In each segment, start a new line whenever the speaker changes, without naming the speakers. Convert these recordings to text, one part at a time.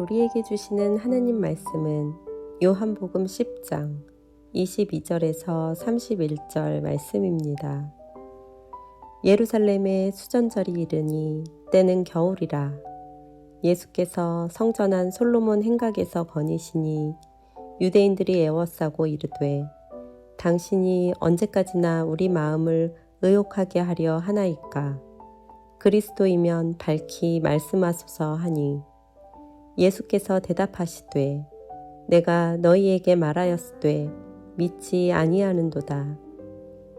우리에게 주시는 하나님 말씀은 요한복음 10장 22절에서 31절 말씀입니다. 예루살렘에 수전절이 이르니 때는 겨울이라. 예수께서 성전 안 솔로몬 행각에서 거니시니 유대인들이 애워싸고 이르되 당신이 언제까지나 우리 마음을 의혹하게 하려 하나이까. 그리스도이면 밝히 말씀하소서 하니 예수께서 대답하시되 내가 너희에게 말하였으되 믿지 아니하는도다.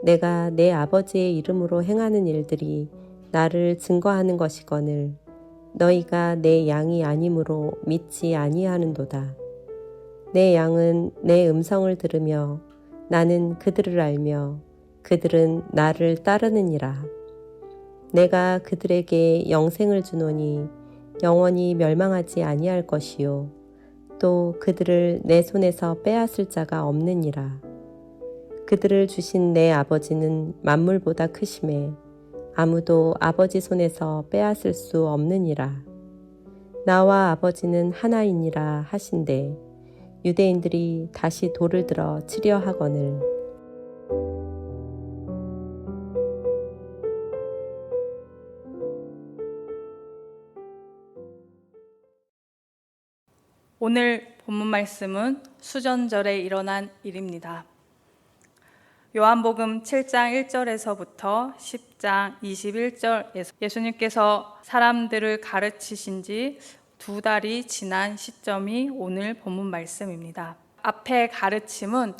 내가 내 아버지의 이름으로 행하는 일들이 나를 증거하는 것이거늘 너희가 내 양이 아니므로 믿지 아니하는도다. 내 양은 내 음성을 들으며 나는 그들을 알며 그들은 나를 따르느니라. 내가 그들에게 영생을 주노니 영원히 멸망하지 아니할 것이요 또 그들을 내 손에서 빼앗을 자가 없느니라. 그들을 주신 내 아버지는 만물보다 크심에 아무도 아버지 손에서 빼앗을 수 없느니라. 나와 아버지는 하나이니라 하신대 유대인들이 다시 돌을 들어 치려 하거늘.
오늘 본문 말씀은 수전절에 일어난 일입니다. 요한복음 7장 1절에서부터 10장 21절에서 예수님께서 사람들을 가르치신 지 2달이 지난 시점이 오늘 본문 말씀입니다. 앞에 가르침은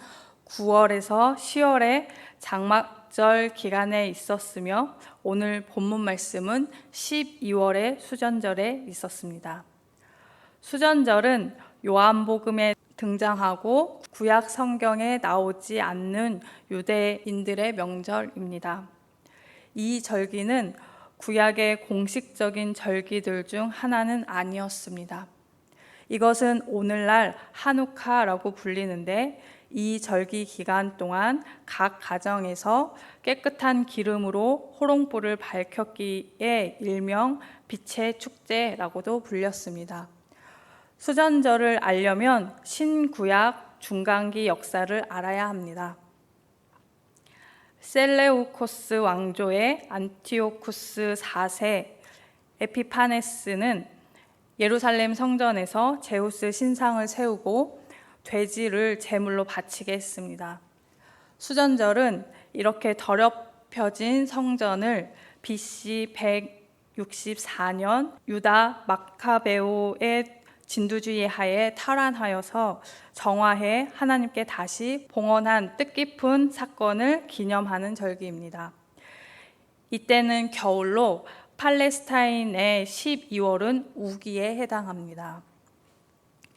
9월에서 10월에 장막절 기간에 있었으며 오늘 본문 말씀은 12월의 수전절에 있었습니다. 수전절은 요한복음에 등장하고 구약 성경에 나오지 않는 유대인들의 명절입니다. 이 절기는 구약의 공식적인 절기들 중 하나는 아니었습니다. 이것은 오늘날 하누카라고 불리는데 이 절기 기간 동안 각 가정에서 깨끗한 기름으로 호롱불을 밝혔기에 일명 빛의 축제라고도 불렸습니다. 수전절을 알려면 신구약 중간기 역사를 알아야 합니다. 셀레우코스 왕조의 안티오쿠스 4세 에피파네스는 예루살렘 성전에서 제우스 신상을 세우고 돼지를 제물로 바치게 했습니다. 수전절은 이렇게 더럽혀진 성전을 BC 164년 유다 마카베오의 진두주의 하에 탈환하여서 정화해 하나님께 다시 봉헌한 뜻깊은 사건을 기념하는 절기입니다. 이때는 겨울로 팔레스타인의 12월은 우기에 해당합니다.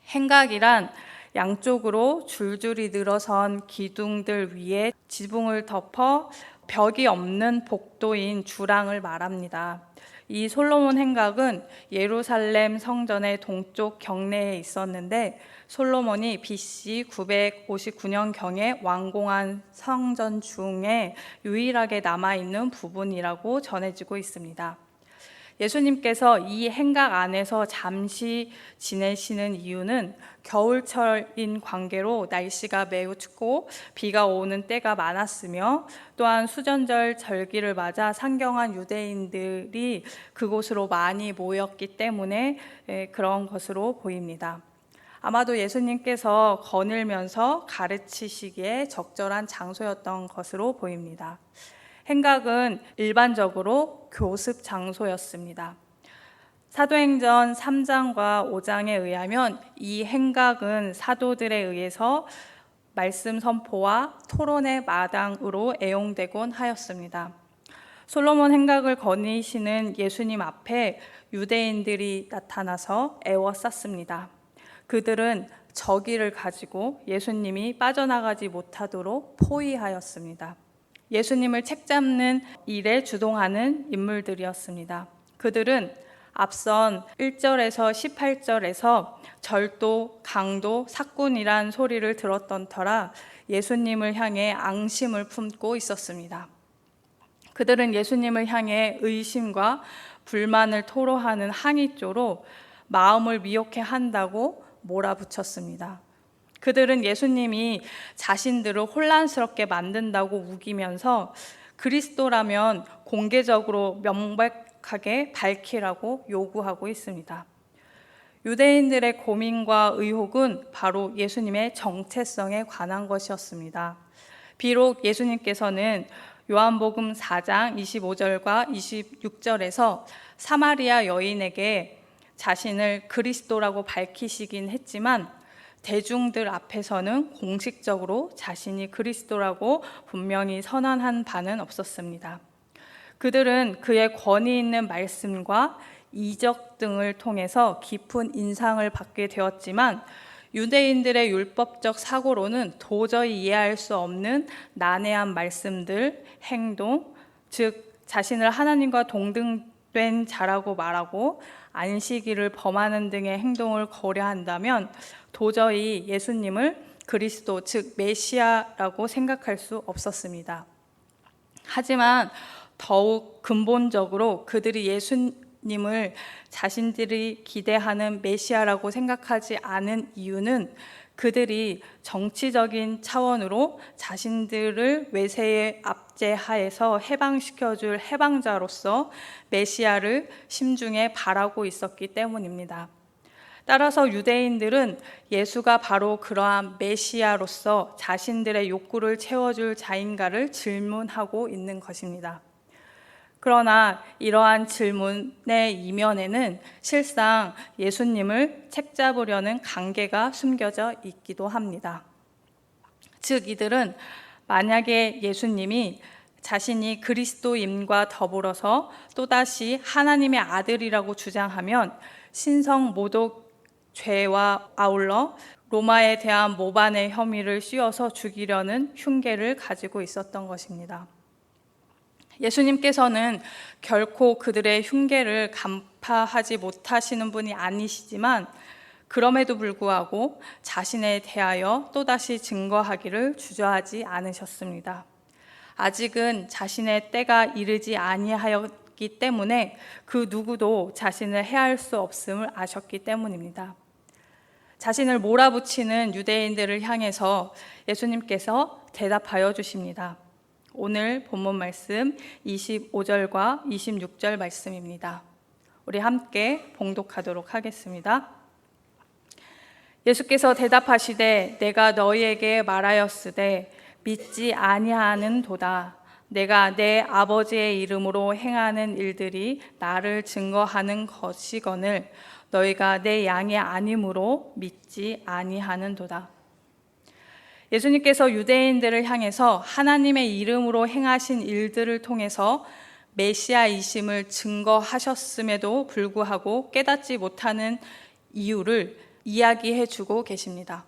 행각이란 양쪽으로 줄줄이 늘어선 기둥들 위에 지붕을 덮어 벽이 없는 복도인 주랑을 말합니다. 이 솔로몬 행각은 예루살렘 성전의 동쪽 경내에 있었는데 솔로몬이 BC 959년경에 완공한 성전 중에 유일하게 남아있는 부분이라고 전해지고 있습니다. 예수님께서 이 행각 안에서 잠시 지내시는 이유는 겨울철인 관계로 날씨가 매우 춥고 비가 오는 때가 많았으며 또한 수전절 절기를 맞아 상경한 유대인들이 그곳으로 많이 모였기 때문에 그런 것으로 보입니다. 아마도 예수님께서 거닐면서 가르치시기에 적절한 장소였던 것으로 보입니다. 행각은 일반적으로 교습 장소였습니다. 사도행전 3장과 5장에 의하면 이 행각은 사도들에 의해서 말씀 선포와 토론의 마당으로 애용되곤 하였습니다. 솔로몬 행각을 거니시는 예수님 앞에 유대인들이 나타나서 애워쌌습니다. 그들은 저기를 가지고 예수님이 빠져나가지 못하도록 포위하였습니다. 예수님을 책잡는 일에 주동하는 인물들이었습니다. 그들은 앞선 1절에서 18절에서 절도, 강도, 사꾼이란 소리를 들었던 터라 예수님을 향해 앙심을 품고 있었습니다. 그들은 예수님을 향해 의심과 불만을 토로하는 항의조로 마음을 미혹해 한다고 몰아붙였습니다. 그들은 예수님이 자신들을 혼란스럽게 만든다고 우기면서 그리스도라면 공개적으로 명백하게 밝히라고 요구하고 있습니다. 유대인들의 고민과 의혹은 바로 예수님의 정체성에 관한 것이었습니다. 비록 예수님께서는 요한복음 4장 25절과 26절에서 사마리아 여인에게 자신을 그리스도라고 밝히시긴 했지만 대중들 앞에서는 공식적으로 자신이 그리스도라고 분명히 선언한 바는 없었습니다. 그들은 그의 권위 있는 말씀과 이적 등을 통해서 깊은 인상을 받게 되었지만 유대인들의 율법적 사고로는 도저히 이해할 수 없는 난해한 말씀들, 행동, 즉 자신을 하나님과 동등된 자라고 말하고 안식일을 범하는 등의 행동을 고려한다면 도저히 예수님을 그리스도, 즉 메시아라고 생각할 수 없었습니다. 하지만 더욱 근본적으로 그들이 예수님을 자신들이 기대하는 메시아라고 생각하지 않은 이유는 그들이 정치적인 차원으로 자신들을 외세의 압제하에서 해방시켜줄 해방자로서 메시아를 심중에 바라고 있었기 때문입니다. 따라서 유대인들은 예수가 바로 그러한 메시아로서 자신들의 욕구를 채워줄 자인가를 질문하고 있는 것입니다. 그러나 이러한 질문의 이면에는 실상 예수님을 책잡으려는 관계가 숨겨져 있기도 합니다. 즉 이들은 만약에 예수님이 자신이 그리스도임과 더불어서 또다시 하나님의 아들이라고 주장하면 신성 모독 죄와 아울러 로마에 대한 모반의 혐의를 씌워서 죽이려는 흉계를 가지고 있었던 것입니다. 예수님께서는 결코 그들의 흉계를 간파하지 못하시는 분이 아니시지만 그럼에도 불구하고 자신에 대하여 또다시 증거하기를 주저하지 않으셨습니다. 아직은 자신의 때가 이르지 아니하였기 때문에 그 누구도 자신을 해할 수 없음을 아셨기 때문입니다. 자신을 몰아붙이는 유대인들을 향해서 예수님께서 대답하여 주십니다. 오늘 본문 말씀 25절과 26절 말씀입니다. 우리 함께 봉독하도록 하겠습니다. 예수께서 대답하시되 내가 너희에게 말하였으되 믿지 아니하는도다. 내가 내 아버지의 이름으로 행하는 일들이 나를 증거하는 것이거늘 너희가 내 양이 아니므로 믿지 아니하는도다. 예수님께서 유대인들을 향해서 하나님의 이름으로 행하신 일들을 통해서 메시아이심을 증거하셨음에도 불구하고 깨닫지 못하는 이유를 이야기해 주고 계십니다.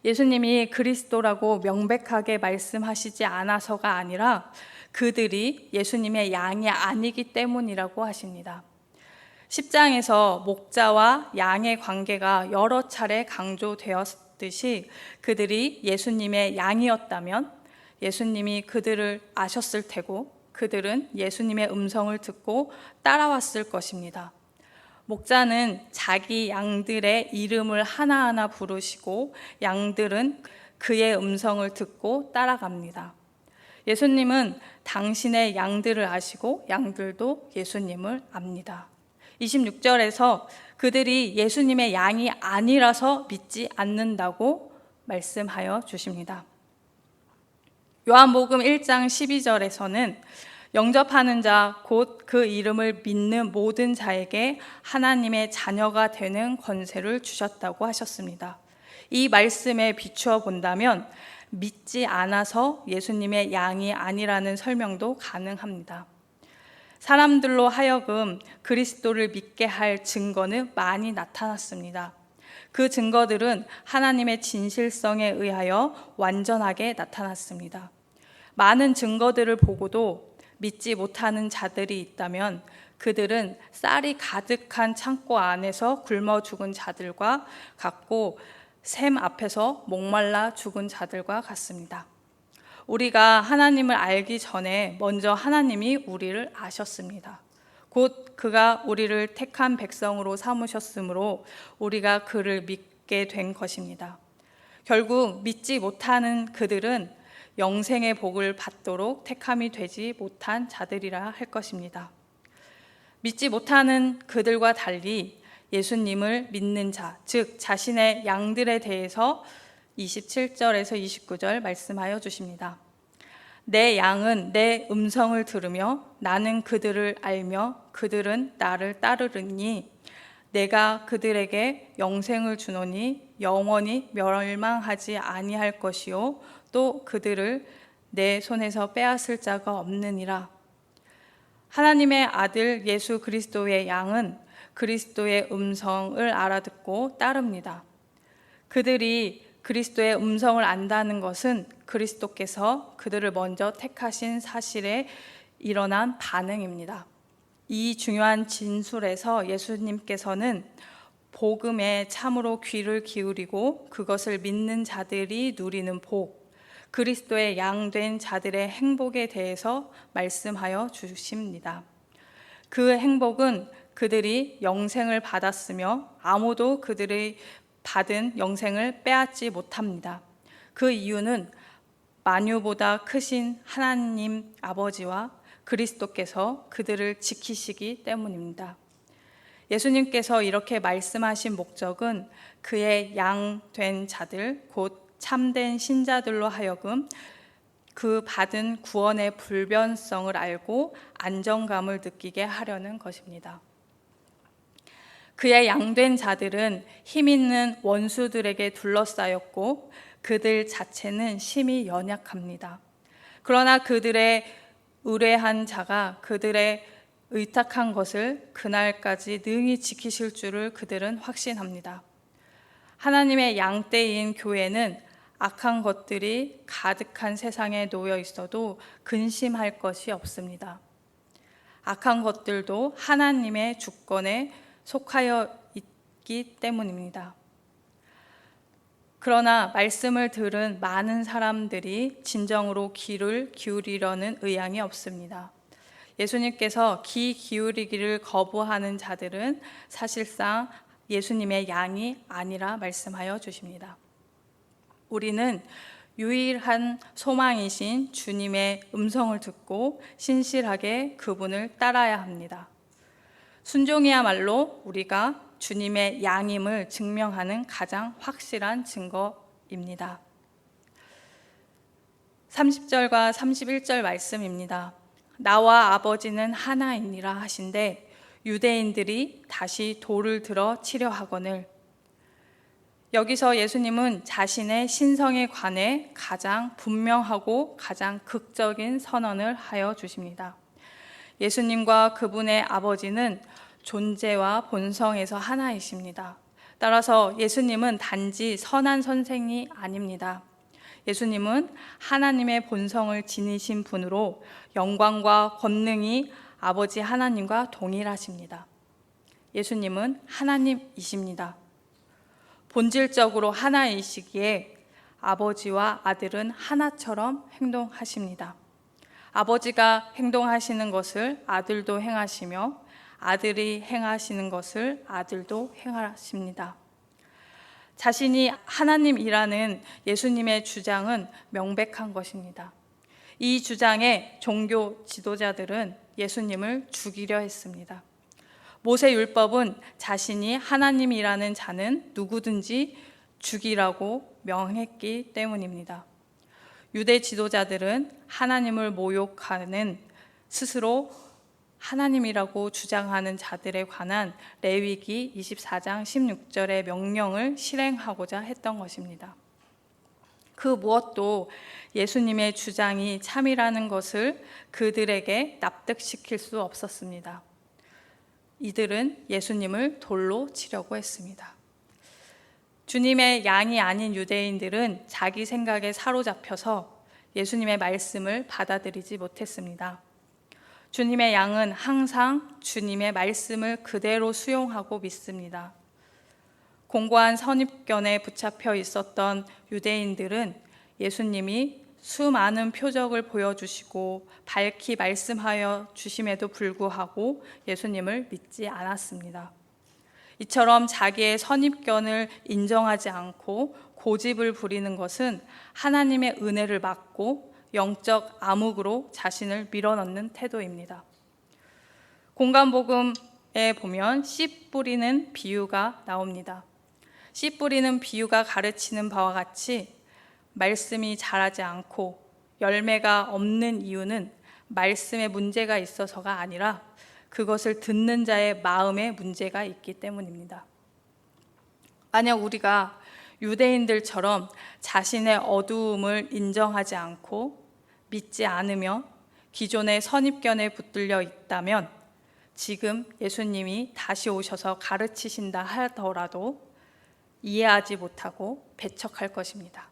예수님이 그리스도라고 명백하게 말씀하시지 않아서가 아니라 그들이 예수님의 양이 아니기 때문이라고 하십니다. 10장에서 목자와 양의 관계가 여러 차례 강조되었듯이 그들이 예수님의 양이었다면 예수님이 그들을 아셨을 테고 그들은 예수님의 음성을 듣고 따라왔을 것입니다. 목자는 자기 양들의 이름을 하나하나 부르시고 양들은 그의 음성을 듣고 따라갑니다. 예수님은 당신의 양들을 아시고 양들도 예수님을 압니다. 26절에서 그들이 예수님의 양이 아니라서 믿지 않는다고 말씀하여 주십니다. 요한복음 1장 12절에서는 영접하는 자 곧 그 이름을 믿는 모든 자에게 하나님의 자녀가 되는 권세를 주셨다고 하셨습니다. 이 말씀에 비추어 본다면 믿지 않아서 예수님의 양이 아니라는 설명도 가능합니다. 사람들로 하여금 그리스도를 믿게 할 증거는 많이 나타났습니다. 그 증거들은 하나님의 진실성에 의하여 완전하게 나타났습니다. 많은 증거들을 보고도 믿지 못하는 자들이 있다면 그들은 쌀이 가득한 창고 안에서 굶어 죽은 자들과 같고 샘 앞에서 목말라 죽은 자들과 같습니다. 우리가 하나님을 알기 전에 먼저 하나님이 우리를 아셨습니다. 곧 그가 우리를 택한 백성으로 삼으셨으므로 우리가 그를 믿게 된 것입니다. 결국 믿지 못하는 그들은 영생의 복을 받도록 택함이 되지 못한 자들이라 할 것입니다. 믿지 못하는 그들과 달리 예수님을 믿는 자, 즉 자신의 양들에 대해서 27절에서 29절 말씀하여 주십니다. 내 양은 내 음성을 들으며 나는 그들을 알며 그들은 나를 따르리니 내가 그들에게 영생을 주노니 영원히 멸망하지 아니할 것이요 또 그들을 내 손에서 빼앗을 자가 없느니라. 하나님의 아들 예수 그리스도의 양은 그리스도의 음성을 알아듣고 따릅니다. 그들이 그리스도의 음성을 안다는 것은 그리스도께서 그들을 먼저 택하신 사실에 일어난 반응입니다. 이 중요한 진술에서 예수님께서는 복음에 참으로 귀를 기울이고 그것을 믿는 자들이 누리는 복, 그리스도의 양된 자들의 행복에 대해서 말씀하여 주십니다. 그 행복은 그들이 영생을 받았으며 아무도 그들의 받은 영생을 빼앗지 못합니다. 그 이유는 만유보다 크신 하나님 아버지와 그리스도께서 그들을 지키시기 때문입니다. 예수님께서 이렇게 말씀하신 목적은 그의 양 된 자들, 곧 참된 신자들로 하여금 그 받은 구원의 불변성을 알고 안정감을 느끼게 하려는 것입니다. 그의 양된 자들은 힘 있는 원수들에게 둘러싸였고 그들 자체는 심히 연약합니다. 그러나 그들의 의뢰한 자가 그들의 의탁한 것을 그날까지 능히 지키실 줄을 그들은 확신합니다. 하나님의 양떼인 교회는 악한 것들이 가득한 세상에 놓여 있어도 근심할 것이 없습니다. 악한 것들도 하나님의 주권에 속하여 있기 때문입니다. 그러나 말씀을 들은 많은 사람들이 진정으로 귀를 기울이려는 의향이 없습니다. 예수님께서 귀 기울이기를 거부하는 자들은 사실상 예수님의 양이 아니라 말씀하여 주십니다. 우리는 유일한 소망이신 주님의 음성을 듣고 신실하게 그분을 따라야 합니다. 순종이야말로 우리가 주님의 양임을 증명하는 가장 확실한 증거입니다. 30절과 31절 말씀입니다. 나와 아버지는 하나이니라 하신대 유대인들이 다시 돌을 들어 치려 하거늘. 여기서 예수님은 자신의 신성에 관해 가장 분명하고 가장 극적인 선언을 하여 주십니다. 예수님과 그분의 아버지는 존재와 본성에서 하나이십니다. 따라서 예수님은 단지 선한 선생이 아닙니다. 예수님은 하나님의 본성을 지니신 분으로 영광과 권능이 아버지 하나님과 동일하십니다. 예수님은 하나님이십니다. 본질적으로 하나이시기에 아버지와 아들은 하나처럼 행동하십니다. 아버지가 행동하시는 것을 아들도 행하시며 아들이 행하시는 것을 아들도 행하십니다. 자신이 하나님이라는 예수님의 주장은 명백한 것입니다. 이 주장에 종교 지도자들은 예수님을 죽이려 했습니다. 모세율법은 자신이 하나님이라는 자는 누구든지 죽이라고 명했기 때문입니다. 유대 지도자들은 하나님을 모욕하는 스스로 하나님이라고 주장하는 자들에 관한 레위기 24장 16절의 명령을 실행하고자 했던 것입니다. 그 무엇도 예수님의 주장이 참이라는 것을 그들에게 납득시킬 수 없었습니다. 이들은 예수님을 돌로 치려고 했습니다. 주님의 양이 아닌 유대인들은 자기 생각에 사로잡혀서 예수님의 말씀을 받아들이지 못했습니다. 주님의 양은 항상 주님의 말씀을 그대로 수용하고 믿습니다. 공고한 선입견에 붙잡혀 있었던 유대인들은 예수님이 수많은 표적을 보여주시고 밝히 말씀하여 주심에도 불구하고 예수님을 믿지 않았습니다. 이처럼 자기의 선입견을 인정하지 않고 고집을 부리는 것은 하나님의 은혜를 막고 영적 암흑으로 자신을 밀어넣는 태도입니다. 공간복음에 보면 씨 뿌리는 비유가 나옵니다. 씨 뿌리는 비유가 가르치는 바와 같이 말씀이 자라지 않고 열매가 없는 이유는 말씀에 문제가 있어서가 아니라 그것을 듣는 자의 마음에 문제가 있기 때문입니다. 만약 우리가 유대인들처럼 자신의 어두움을 인정하지 않고 믿지 않으며 기존의 선입견에 붙들려 있다면 지금 예수님이 다시 오셔서 가르치신다 하더라도 이해하지 못하고 배척할 것입니다.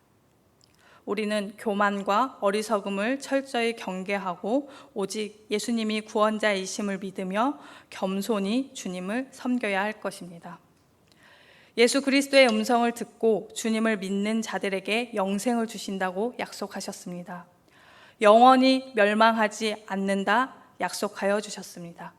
우리는 교만과 어리석음을 철저히 경계하고 오직 예수님이 구원자이심을 믿으며 겸손히 주님을 섬겨야 할 것입니다. 예수 그리스도의 음성을 듣고 주님을 믿는 자들에게 영생을 주신다고 약속하셨습니다. 영원히 멸망하지 않는다 약속하여 주셨습니다.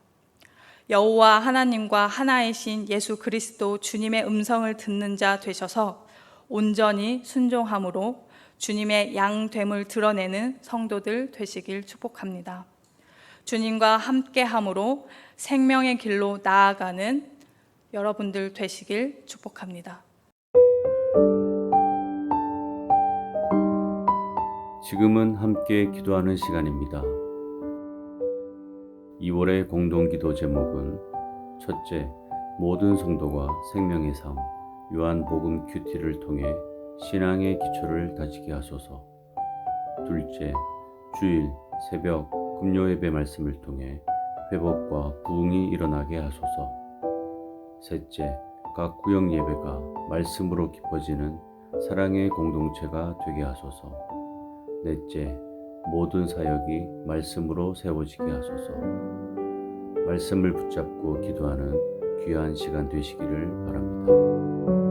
여호와 하나님과 하나이신 예수 그리스도 주님의 음성을 듣는 자 되셔서 온전히 순종함으로 주님의 양됨을 드러내는 성도들 되시길 축복합니다. 주님과 함께함으로 생명의 길로 나아가는 여러분들 되시길 축복합니다.
지금은 함께 기도하는 시간입니다. 2월의 공동기도 제목은 첫째, 모든 성도가 생명의 삶, 요한복음 큐티를 통해 신앙의 기초를 다지게 하소서. 둘째, 주일, 새벽, 금요예배 말씀을 통해 회복과 부흥이 일어나게 하소서. 셋째, 각 구역 예배가 말씀으로 깊어지는 사랑의 공동체가 되게 하소서. 넷째, 모든 사역이 말씀으로 세워지게 하소서. 말씀을 붙잡고 기도하는 귀한 시간 되시기를 바랍니다.